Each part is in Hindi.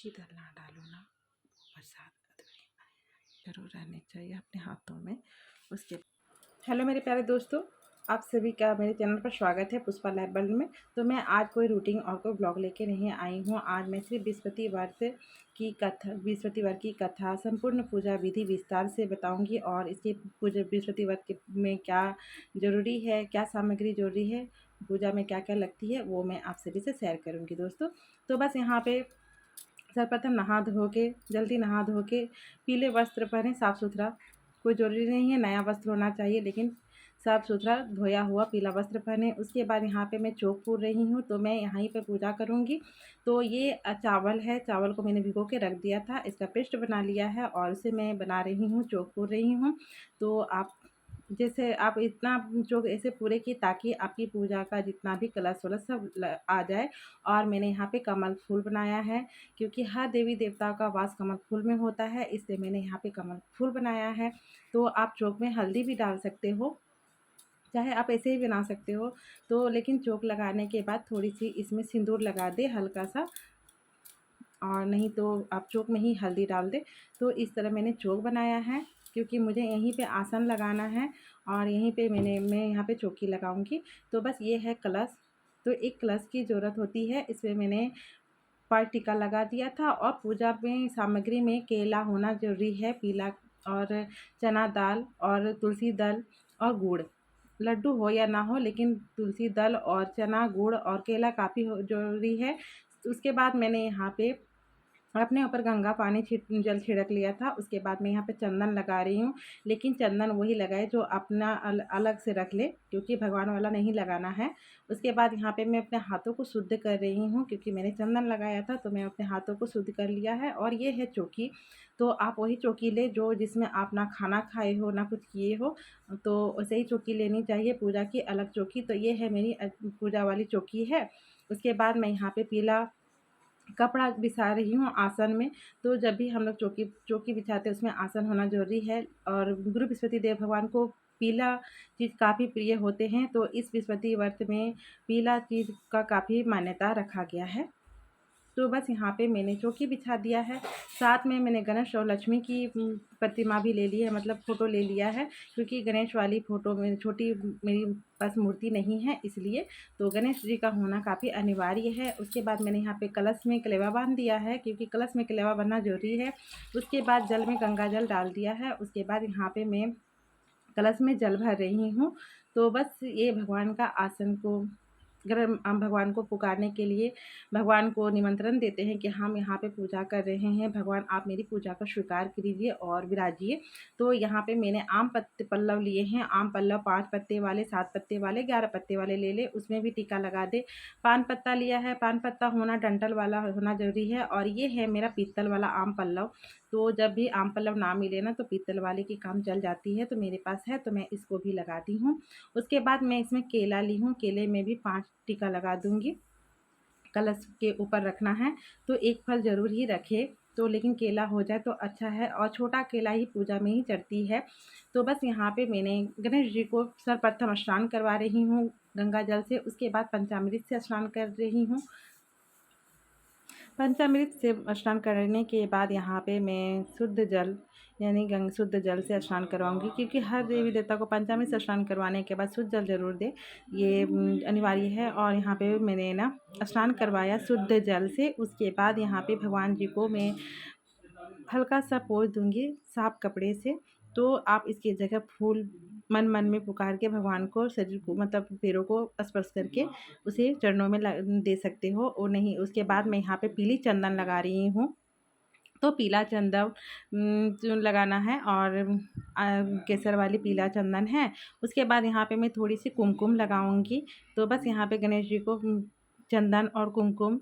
अच्छी तरह डालो ना, बरसात अधूरी जरूर रहनी चाहिए अपने हाथों में। उसके हेलो मेरे प्यारे दोस्तों, आप सभी का मेरे चैनल पर स्वागत है पुष्पा लाइफ वर्ल्ड में। तो मैं आज कोई रूटीन और कोई ब्लॉग लेके नहीं आई हूँ। आज मैं सिर्फ बृहस्पतिवार की कथा संपूर्ण पूजा विधि विस्तार से बताऊंगी और इसके पूजा बृहस्पतिवार में क्या ज़रूरी है, क्या सामग्री ज़रूरी है, पूजा में क्या क्या लगती है, वो मैं आप सभी से शेयर करूँगी दोस्तों। तो बस यहाँ पे सर्वप्रथम जल्दी नहा धो के पीले वस्त्र पहने, साफ़ सुथरा। कोई ज़रूरी नहीं है नया वस्त्र होना चाहिए, लेकिन साफ़ सुथरा धोया हुआ पीला वस्त्र पहने। उसके बाद यहाँ पे मैं चौक पूर रही हूँ, तो मैं यहीं पे पूजा करूँगी। तो ये चावल है, चावल को मैंने भिगो के रख दिया था, इसका पेस्ट बना लिया है और उसे मैं बना रही हूँ, चौक पूर रही हूँ। तो आप जैसे आप इतना जो ऐसे पूरे की ताकि आपकी पूजा का जितना भी कलश वलश सब आ जाए। और मैंने यहाँ पे कमल फूल बनाया है, क्योंकि हर देवी देवताओं का वास कमल फूल में होता है, इसलिए मैंने यहाँ पे कमल फूल बनाया है। तो आप चौक में हल्दी भी डाल सकते हो, चाहे आप ऐसे ही बना सकते हो। तो लेकिन चौक लगाने के बाद थोड़ी सी इसमें सिंदूर लगा दे हल्का सा, और नहीं तो आप चौक में ही हल्दी डाल दें। तो इस तरह मैंने चौक बनाया है, क्योंकि मुझे यहीं पे आसन लगाना है और यहीं पे मैं यहाँ पे चौकी लगाऊंगी। तो बस ये है कलश। तो एक कलश की ज़रूरत होती है, इसमें मैंने पर टीका लगा दिया था। और पूजा में सामग्री में केला होना ज़रूरी है, पीला, और चना दाल और तुलसी दल और गुड़। लड्डू हो या ना हो, लेकिन तुलसी दल और चना गुड़ और केला काफ़ी ज़रूरी है। उसके बाद मैंने यहाँ पे अपने ऊपर गंगा पानी जल छिड़क लिया था। उसके बाद मैं यहाँ पे चंदन लगा रही हूँ, लेकिन चंदन वही लगाए जो अपना अलग से रख ले, क्योंकि भगवान वाला नहीं लगाना है। उसके बाद यहाँ पे मैं अपने हाथों को शुद्ध कर रही हूँ, क्योंकि मैंने चंदन लगाया था, तो मैं अपने हाथों को शुद्ध कर लिया है। और ये है चौकी। तो आप वही चौकी ले जो जिसमें आप ना खाना खाए हो ना कुछ किए हो, तो वैसे ही चौकी लेनी चाहिए, पूजा की अलग चौकी। तो ये है मेरी पूजा वाली चौकी है। उसके बाद मैं यहाँ पे पीला कपड़ा बिछा रही हूँ आसन में। तो जब भी हम लोग चौकी बिछाते हैं, उसमें आसन होना ज़रूरी है। और गुरु बृहस्पति देव भगवान को पीला चीज़ काफ़ी प्रिय होते हैं, तो इस बृहस्पति व्रत में पीला चीज़ का काफ़ी मान्यता रखा गया है। तो बस यहाँ पे मैंने चौकी बिछा दिया है। साथ में मैंने गणेश और लक्ष्मी की प्रतिमा भी ले ली है, मतलब फ़ोटो ले लिया है, क्योंकि गणेश वाली फ़ोटो में छोटी मेरी पास मूर्ति नहीं है, इसलिए। तो गणेश जी का होना काफ़ी अनिवार्य है। उसके बाद मैंने यहाँ पे कलश में कलेवा बांध दिया है, क्योंकि कलश में कलेवा बांधना ज़रूरी है। उसके बाद जल में गंगा जल डाल दिया है। उसके बाद यहाँ पे मैं कलश में जल भर रही हूँ। तो बस ये भगवान का आसन को, अगर हम भगवान को पुकारने के लिए भगवान को निमंत्रण देते हैं कि हम यहाँ पे पूजा कर रहे हैं, भगवान आप मेरी पूजा को स्वीकार कीजिए और विराजिए। तो यहाँ पे मैंने आम पत्ते पल्लव लिए हैं, आम पल्लव 5 पत्ते वाले, 7 पत्ते वाले, 11 पत्ते वाले ले ले, उसमें भी टीका लगा दे। पान पत्ता लिया है, पान पत्ता होना डंठल वाला होना ज़रूरी है। और ये है मेरा पीतल वाला आम पल्लव। तो जब भी आम पल्लव ना मिले ना, तो पीतल वाले की काम चल जाती है, तो मेरे पास है, तो मैं इसको भी लगाती हूँ। उसके बाद मैं इसमें केला ली हूँ, केले में भी 5 टीका लगा दूँगी। कलश के ऊपर रखना है, तो एक फल ज़रूर ही रखें, तो लेकिन केला हो जाए तो अच्छा है, और छोटा केला ही पूजा में ही चढ़ती है। तो बस यहाँ पे मैंने गणेश जी को सर्वप्रथम स्नान करवा रही हूँ गंगा जल से। उसके बाद पंचामृत से स्नान कर रही हूँ। पंचामृत से स्नान करने के बाद यहाँ पे मैं शुद्ध जल यानी शुद्ध जल से स्नान करवाऊँगी, क्योंकि हर देवी देवता को पंचामृत से स्नान करवाने के बाद शुद्ध जल ज़रूर दे, ये अनिवार्य है। और यहाँ पे मैंने ना स्नान करवाया शुद्ध जल से। उसके बाद यहाँ पे भगवान जी को मैं हल्का सा पोंछ दूँगी साफ कपड़े से। तो आप इसकी जगह फूल मन मन में पुकार के भगवान को, शरीर को मतलब पैरों को स्पर्श करके उसे चरणों में दे सकते हो। और नहीं, उसके बाद मैं यहाँ पे पीली चंदन लगा रही हूँ। तो पीला चंदन जो लगाना है, और केसर वाली पीला चंदन है। उसके बाद यहाँ पे मैं थोड़ी सी कुमकुम लगाऊंगी। तो बस यहाँ पे गणेश जी को चंदन और कुमकुम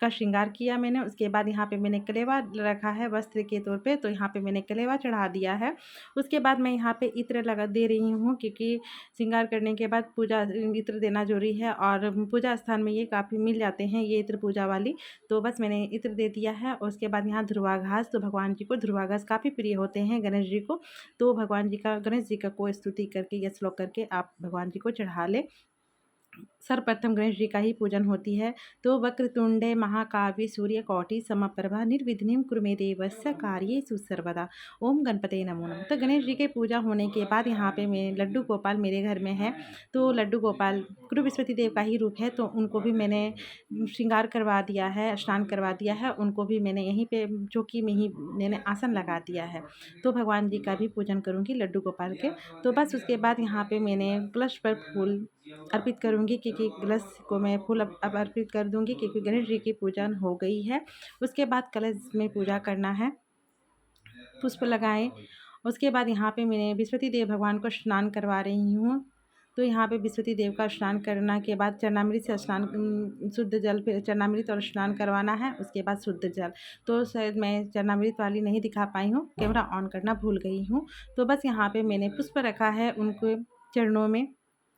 का श्रृंगार किया मैंने। उसके बाद यहाँ पे मैंने कलेवा रखा है वस्त्र के तौर पे, तो यहाँ पे मैंने कलेवा चढ़ा दिया है। उसके बाद मैं यहाँ पे इत्र लगा दे रही हूँ, क्योंकि श्रृंगार करने के बाद पूजा इत्र देना जरूरी है, और पूजा स्थान में ये काफ़ी मिल जाते हैं ये इत्र पूजा वाली। तो बस मैंने इत्र दे दिया है। और उसके बाद यहाँ ध्रुवा घास, तो भगवान जी को ध्रुवा घास काफ़ी प्रिय होते हैं गणेश जी को। तो गणेश जी का को स्तुति करके या श्लोक करके आप भगवान जी को चढ़ा लें। सर्वप्रथम गणेश जी का ही पूजन होती है। तो वक्रतुंडे महाकाव्य सूर्यकोटि समप्रभा निर्विघ्नं कुरु मे देव कार्येषु सर्वदा। ओम गणपते नमो नमः। तो गणेश जी के पूजा होने के बाद यहाँ पे मैं लड्डू गोपाल मेरे घर में है। तो लड्डू गोपाल गुरु बृहस्पति देव का ही रूप है, तो उनको भी मैंने श्रृंगार करवा दिया है, स्नान करवा दिया है। उनको भी मैंने यहीं पे चौकी में ही मैंने आसन लगा दिया है। तो भगवान जी का भी पूजन करूँगी लड्डू गोपाल के। तो बस उसके बाद यहाँ पे मैंने कलश पर फूल अर्पित करूँगी, क्योंकि कलश को मैं फूल अब अर्पित कर दूँगी, क्योंकि गणेश जी की पूजन हो गई है। उसके बाद कलश में पूजा करना है, पुष्प लगाएँ। उसके बाद यहाँ पे मैं बृहस्पति देव भगवान को स्नान करवा रही हूँ। तो यहाँ पे बृहस्पति देव का स्नान करना के बाद चरणामृत से स्नान शुद्ध जल पे चरणामृत और स्नान करवाना है, उसके बाद शुद्ध जल। तो शायद मैं चरणामृत वाली नहीं दिखा पाई हूँ, कैमरा ऑन करना भूल गई हूँ। तो बस यहाँ पे मैंने पुष्प रखा है उनके चरणों में,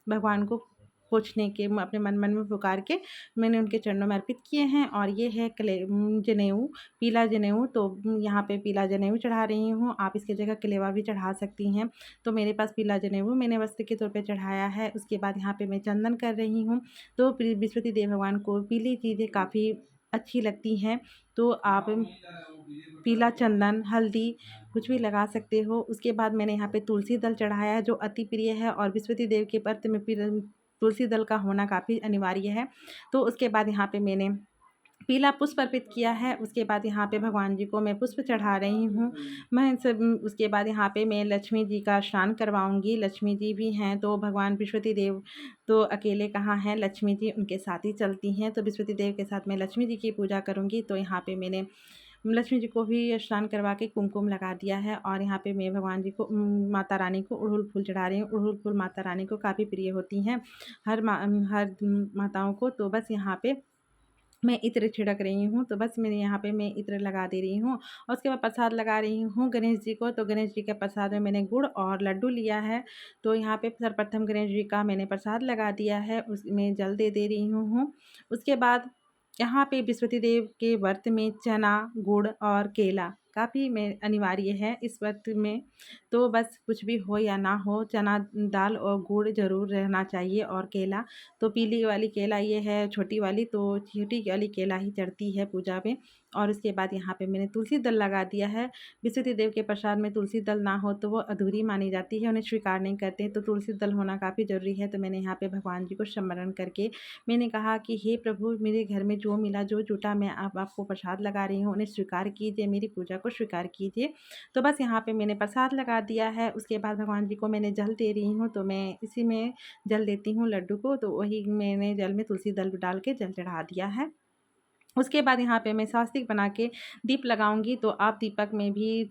भगवान को पोंछने के अपने मन में पुकार के मैंने उनके चरणों में अर्पित किए हैं। और ये है जनेऊ, पीला जनेऊ। तो यहाँ पे पीला जनेऊ चढ़ा रही हूँ, आप इसकी जगह कलेवा भी चढ़ा सकती हैं। तो मेरे पास पीला जनेऊ मैंने वस्त्र के तौर पे चढ़ाया है। उसके बाद यहाँ पे मैं चंदन कर रही हूँ। तो बृहस्पति देव भगवान को पीली चीज़ें काफ़ी अच्छी लगती हैं, तो आप पीला चंदन, हल्दी कुछ भी लगा सकते हो। उसके बाद मैंने यहाँ पे तुलसी दल चढ़ाया है, जो अति प्रिय है, और बृहस्पति देव के व्रत में तुलसी दल का होना काफ़ी अनिवार्य है। तो उसके बाद यहाँ पे मैंने पीला पुष्प अर्पित किया है। उसके बाद यहाँ पे भगवान जी को मैं पुष्प चढ़ा रही हूँ। मैं सब उसके बाद यहाँ पे मैं लक्ष्मी जी का स्नान करवाऊँगी। लक्ष्मी जी भी हैं, तो भगवान बृहस्पति देव तो अकेले कहाँ हैं, लक्ष्मी जी उनके साथ ही चलती हैं। तो बृहस्पति देव के साथ मैं लक्ष्मी जी की पूजा करूँगी। तो यहाँ पे मैंने लक्ष्मी जी को भी स्नान करवा के कुमकुम लगा दिया है। और यहाँ पे मैं भगवान जी को माता रानी को अड़हुल फूल चढ़ा रही हूँ। अड़हुल फूल माता रानी को काफ़ी प्रिय होती हैं, हर माताओं को। तो बस यहाँ पे मैं इत्र छिड़क रही हूँ। तो बस मेरे यहाँ पे मैं इत्र लगा दे रही हूँ, और उसके बाद प्रसाद लगा रही हूँ गणेश जी को। तो गणेश जी के प्रसाद में मैंने गुड़ और लड्डू लिया है। तो यहाँ पे सर्वप्रथम गणेश जी का मैंने प्रसाद लगा दिया है, उसमें जल दे दे रही हूँ। उसके बाद यहाँ पे बृहस्पति देव के व्रत में चना, गुड़ और केला काफ़ी में अनिवार्य है इस व्रत में। तो बस कुछ भी हो या ना हो, चना दाल और गुड़ ज़रूर रहना चाहिए, और केला। तो पीली वाली केला ये है छोटी वाली, तो छोटी वाली केला ही चढ़ती है पूजा में। और उसके बाद यहाँ पे मैंने तुलसी दल लगा दिया है। बृहस्पति देव के प्रसाद में तुलसी दल ना हो तो वो अधूरी मानी जाती है, उन्हें स्वीकार नहीं करते। तो तुलसी दल होना काफ़ी ज़रूरी है। तो मैंने यहाँ पे भगवान जी को स्मरण करके मैंने कहा कि हे प्रभु, मेरे घर में जो मिला जो जुटा मैं आपको प्रसाद लगा रही हूँ, उन्हें स्वीकार कीजिए, मेरी पूजा को स्वीकार कीजिए। तो बस यहाँ पे मैंने प्रसाद लगा दिया है। उसके बाद भगवान जी को मैंने जल दे रही हूँ। तो मैं इसी में जल देती हूँ लड्डू को, तो वही मैंने जल में तुलसी दल डाल के जल चढ़ा दिया है। उसके बाद यहाँ पे मैं स्वास्तिक बना के दीप लगाऊंगी। तो आप दीपक में भी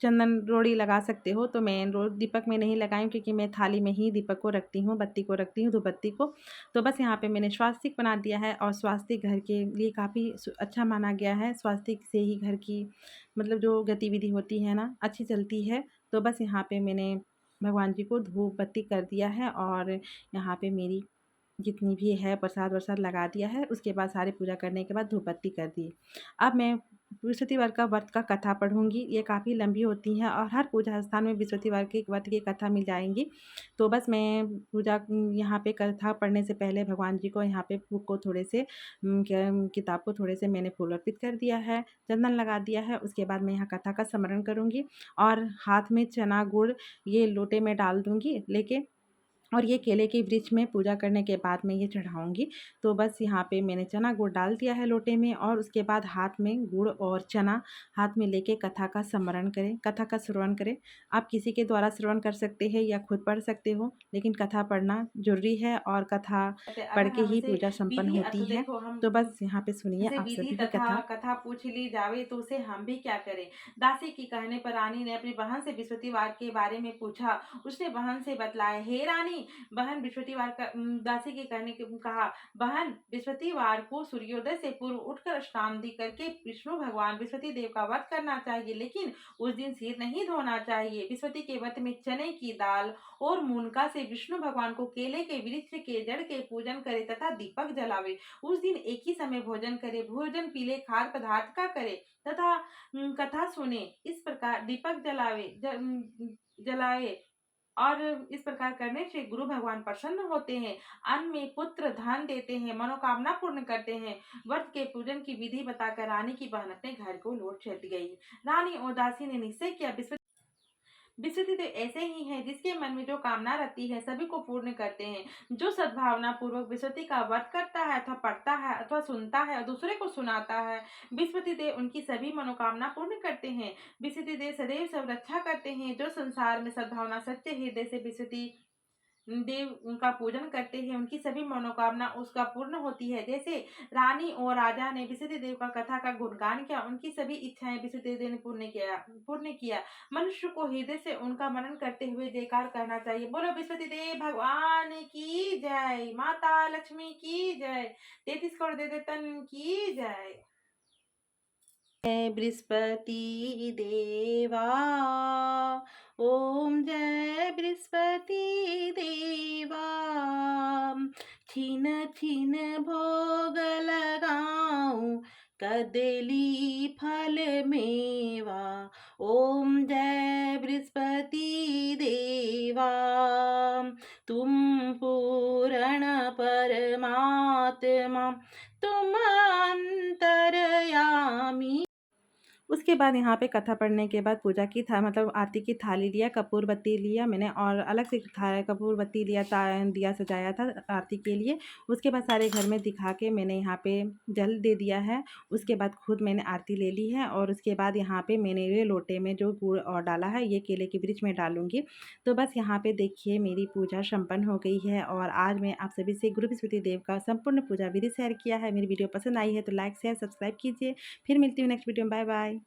चंदन रोड़ी लगा सकते हो। तो मैं दीपक में नहीं लगाई, क्योंकि मैं थाली में ही दीपक को रखती हूँ, बत्ती को रखती हूँ, धूप बत्ती को। तो बस यहाँ पे मैंने स्वास्तिक बना दिया है, और स्वास्तिक घर के लिए काफ़ी अच्छा माना गया है। स्वास्तिक से ही घर की मतलब जो गतिविधि होती है ना, अच्छी चलती है। तो बस यहाँ पे मैंने भगवान जी को धूप बत्ती कर दिया है, और यहाँ पे मेरी जितनी भी है प्रसाद वरसाद लगा दिया है। उसके बाद सारी पूजा करने के बाद धूप बत्ती कर दी। अब मैं बृहस्पतिवार का व्रत का कथा पढ़ूँगी। ये काफ़ी लंबी होती है, और हर पूजा स्थान में बृहस्पतिवार के व्रत की कथा मिल जाएँगी। तो बस मैं पूजा यहाँ पे कथा पढ़ने से पहले भगवान जी को यहाँ पे बुक को थोड़े से किताब को थोड़े से मैंने फूल अर्पित कर दिया है, चंदन लगा दिया है। उसके बाद मैं यहाँ कथा का स्मरण करूँगी, और हाथ में चना गुड़ ये लोटे में डाल दूँगी लेके, और ये केले के वृक्ष में पूजा करने के बाद मैं ये चढ़ाऊँगी। तो बस यहाँ पे मैंने चना गुड़ डाल दिया है लोटे में, और उसके बाद हाथ में गुड़ और चना हाथ में लेके कथा का स्मरण करें, कथा का श्रवण करें। आप किसी के द्वारा श्रवण कर सकते हैं या खुद पढ़ सकते हो, लेकिन कथा पढ़ना ज़रूरी है, और कथा पढ़ अगर के ही हमसे पूजा संपन्न विधि होती तो है। देखो हम तो बस यहाँ पे सुनिए से आप विधि सभी की तथा कथा। कथा पूछ ली जावे तो उसे हम भी क्या करें। दासी की कहने पर रानी ने अपनी बहन से बृहस्पतिवार के बारे में पूछा। उसने बहन से बतलाया, हे रानी, बहन बृहस्पतिवार का दासी के कहने के कहा, बहन बृहस्पतिवार को सूर्योदय से पूर्व उठकर स्नान आदि करके विष्णु भगवान बृहस्पति देव का व्रत करना चाहिए, लेकिन उस दिन सिर नहीं धोना चाहिए। बृहस्पति के व्रत में चने की दाल और मुनका से विष्णु भगवान को केले के वृक्ष के जड़ के पूजन करे तथा दीपक जलावे। उस दिन एक ही समय भोजन करे, भोजन पीले खाद्य पदार्थ का करे तथा कथा सुने। इस प्रकार दीपक जलावे जलाए और इस प्रकार करने से गुरु भगवान प्रसन्न होते हैं, अन्न में पुत्र धन देते हैं, मनोकामना पूर्ण करते हैं। व्रत के पूजन की विधि बताकर रानी की बहन अपने घर को लौट चली गई। रानी और दासी ने निश्चय किया, विस्तृति तो ऐसे ही है जिसके मन में जो कामना रहती है सभी को पूर्ण करते हैं। जो सद्भावना पूर्वक विस्तृति का व्रत करता है अथवा पढ़ता है अथवा सुनता है और दूसरे को सुनाता है, विस्तृति देव उनकी सभी मनोकामना पूर्ण करते हैं। विस्तृति देव सदैव सब रक्षा करते हैं। जो संसार में सद्भावना सच्चे हृदय से विस्तृति देव उनका पूजन करते हैं, उनकी सभी मनोकामना उसका पूर्ण होती है। जैसे रानी और राजा ने विशुद्ध देव का कथा का गुणगान किया, उनकी सभी इच्छाएं विशुद्ध देव ने पूर्ण किया। मनुष्य को हृदय से उनका मनन करते हुए जयकार कहना चाहिए। बोलो विश्वति देव भगवान की जय, माता लक्ष्मी की जय, 33 करोड़ देवतन की जय। जय बृहस्पति देवा, ओम जय बृहस्पति देवा। छीन छीन भोग लगाऊं, कदली फल मेवा। ओम जय बृहस्पति देवा, तुम पूर्ण परमात्मा, तुम अंतर्यामी। उसके बाद यहाँ पे कथा पढ़ने के बाद पूजा की था मतलब आरती की थाली लिया, कपूर बत्ती लिया मैंने और अलग से कपूर बत्ती लिया, दिया सजाया था आरती के लिए। उसके बाद सारे घर में दिखा के मैंने यहाँ पे जल दे दिया है। उसके बाद खुद मैंने आरती ले ली है और उसके बाद यहाँ पे मैंने ये लोटे में जो गुड़ और डाला है ये केले के वृक्ष में डालूंगी। तो बस यहाँ पे देखिए मेरी पूजा संपन्न हो गई है और आज मैं आप सभी से गुरु बृहस्पति देव का संपूर्ण पूजा विधि शेयर किया है। मेरी वीडियो पसंद आई है तो लाइक शेयर सब्सक्राइब कीजिए। फिर मिलती हूँ नेक्स्ट वीडियो में। Bye bye.